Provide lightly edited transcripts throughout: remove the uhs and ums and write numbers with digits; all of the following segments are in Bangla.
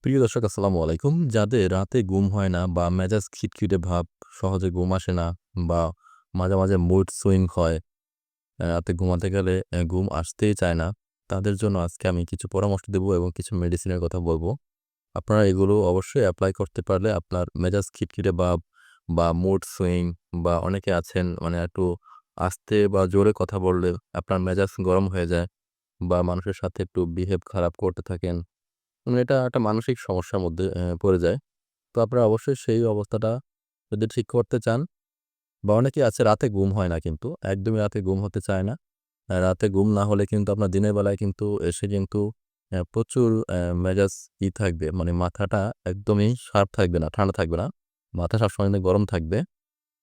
প্রিয় দর্শক আসসালামু আলাইকুম। যাদের রাতে ঘুম হয় না বা মেজাজ খিটখিটে ভাব, সহজে ঘুম আসে না বা মাঝে, মাঝে মুড সুইং হয়, রাতে ঘুমাতে গেলে ঘুম আসতেই চায় না, তাদের জন্য আজকে আমি কিছু পরামর্শ দেব এবং কিছু মেডিসিনের কথা বলব। আপনারা এগুলো অবশ্যই এপ্লাই করতে পারলে আপনার মেজাজ খিটখিটে ভাব বা মুড সুইং বা অনেকে আছেন মানে একটু আস্তে বা জোরে কথা বললে আপনার মেজাজ গরম হয়ে যায় বা মানুষের সাথে একটু বিহেভ খারাপ করতে থাকেন। এটা একটা মানসিক সমস্যার মধ্যে পড়ে যায়। তো আপনারা অবশ্যই সেই অবস্থাটা যদি ঠিক করতে চান বা অনেকেই আছে রাতে ঘুম হয় না কিন্তু, একদমই রাতে ঘুম হতে চায় না। রাতে ঘুম না হলে কিন্তু আপনার দিনের বেলায় কিন্তু এসে কিন্তু প্রচুর মেজাজ থাকবে মানে মাথাটা একদমই শার্প থাকবে না, ঠান্ডা থাকবে না। মাথা সবসময় কিন্তু গরম থাকবে।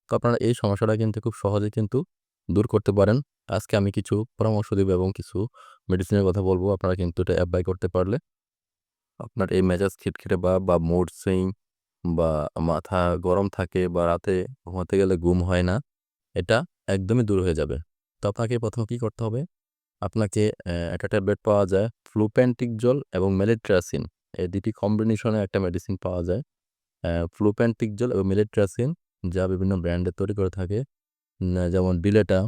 তো আপনারা এই সমস্যাটা কিন্তু খুব সহজেই কিন্তু দূর করতে পারেন। আজকে আমি কিছু পরামর্শ দিব এবং কিছু মেডিসিনের কথা বলব। আপনারা কিন্তু এটা এপ্লাই করতে পারলে আপনার এই মেজাজ খিটখিটে ভাব বা মুড সুইং বা মাথা গরম থাকে বা রাতে ঘুমাতে গেলে ঘুম হয় না, এটা একদমই দূর হয়ে যাবে। তো আপনাকে ১ম এ কি করতে হবে? আপনাকে একটা ট্যাবলেট পাওয়া যায় ফ্লুপেন্টিকজোল এবং মেলিট্রাসিন। এই ২ টি কম্বিনেশনে একটা মেডিসিন পাওয়া যায়। ফ্লুপেন্টিকজোল এবং মেলিট্রাসিন যা বিভিন্ন ব্র্যান্ডের তৈরি করে থাকে। যেমন ডিলেটা,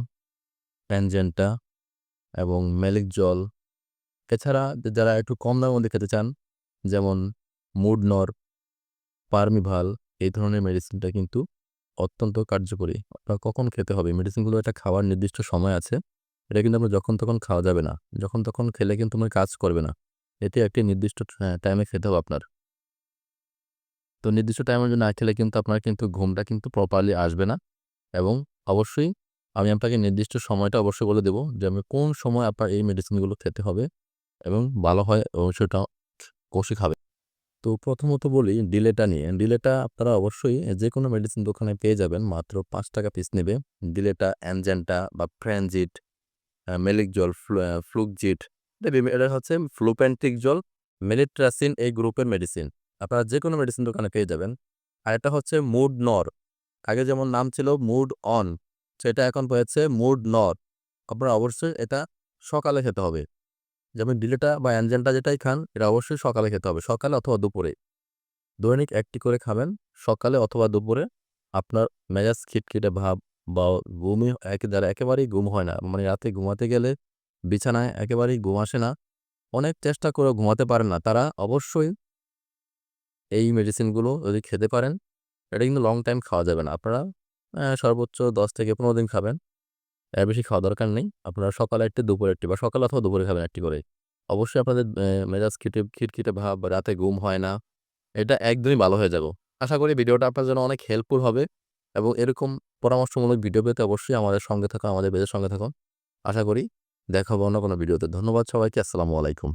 ট্যানজেন্টা এবং মেলিকজল। এছাড়া যারা একটু কম দামের মধ্যে খেতে চান যেমন মুডনর, পারমিভাল এই ধরনের মেডিসিনটা কিন্তু অত্যন্ত কার্যকরী। আপনার কখন খেতে হবে? মেডিসিনগুলো একটা খাওয়ার নির্দিষ্ট সময় আছে। এটা কিন্তু আপনার যখন তখন খাওয়া যাবে না। যখন তখন খেলে কিন্তু আপনার কাজ করবে না। এটি একটি নির্দিষ্ট টাইমে খেতে হবে আপনার। তো নির্দিষ্ট টাইমের জন্য না খেলে কিন্তু আপনার কিন্তু ঘুমটা কিন্তু প্রপারলি আসবে না এবং অবশ্যই আমি আপনাকে নির্দিষ্ট সময়টা অবশ্যই বলে দেব যে আমি কোন সময় আপনার এই মেডিসিনগুলো খেতে হবে এবং ভালো হয় এবং সেটা অবশ্যই খাবেন। তো প্রথমত বলি ডিলেটা নিয়ে। ডিলেটা আপনারা অবশ্যই যেকোনো মেডিসিন দোকানে পেয়ে যাবেন। মাত্র ৳৫ পিস নেবে। ডিলেটা, অ্যানজেন্টা বা ফ্রেনজিট, মেলিকজল, ফ্লুকজিট এটা হচ্ছে ফ্লুপেন্টিকজল, মেলিট্রাসিন এই গ্রুপের মেডিসিন। আপনারা যেকোনো মেডিসিন দোকানে পেয়ে যাবেন। আরেকটা হচ্ছে মুডনর। আগে যেমন নাম ছিল মুড অন, সেটা এখন হয়েছে মুডনর। আপনারা অবশ্যই এটা সকালে খেতে হবে। যেমন ডিলেটা বা অ্যানজেন্টা যেটাই খান, এটা অবশ্যই সকালে খেতে হবে। সকালে অথবা দুপুরে। দৈনিক ১ টি করে খাবেন সকালে অথবা দুপুরে। আপনার মেজাজ খিটখিটে ভাব বা বমি যারা একেবারেই ঘুম হয় না, মানে রাতে ঘুমাতে গেলে বিছানায় একেবারেই ঘুম আসে না, অনেক চেষ্টা করেও ঘুমাতে পারেন না, তারা অবশ্যই এই মেডিসিনগুলো যদি খেতে পারেন, এটা কিন্তু লং টাইম খাওয়া যাবে না। আপনারা সর্বোচ্চ ১০ থেকে ১৫ দিন খাবেন। এর বেশি খাওয়ার দরকার নেই। আপনারা সকালে ১ টি, দুপুরে ১ টি বা সকালে অথবা দুপুরে খাবেন ১ টি করে। অবশ্যই আপনাদের মেজাজ খিটখিটে ভাব বা রাতে ঘুম হয় না, এটা একদমই ভালো হয়ে যাবে। আশা করি ভিডিওটা আপনার জন্য অনেক হেল্পফুল হবে এবং এরকম পরামর্শমূলক ভিডিও পেতে অবশ্যই আমাদের সঙ্গে থাকুন, আমাদের পেজের সঙ্গে থাকুন। আশা করি দেখা হবে অন্য কোনো ভিডিওতে। ধন্যবাদ সবাইকে। আসসালামু আলাইকুম।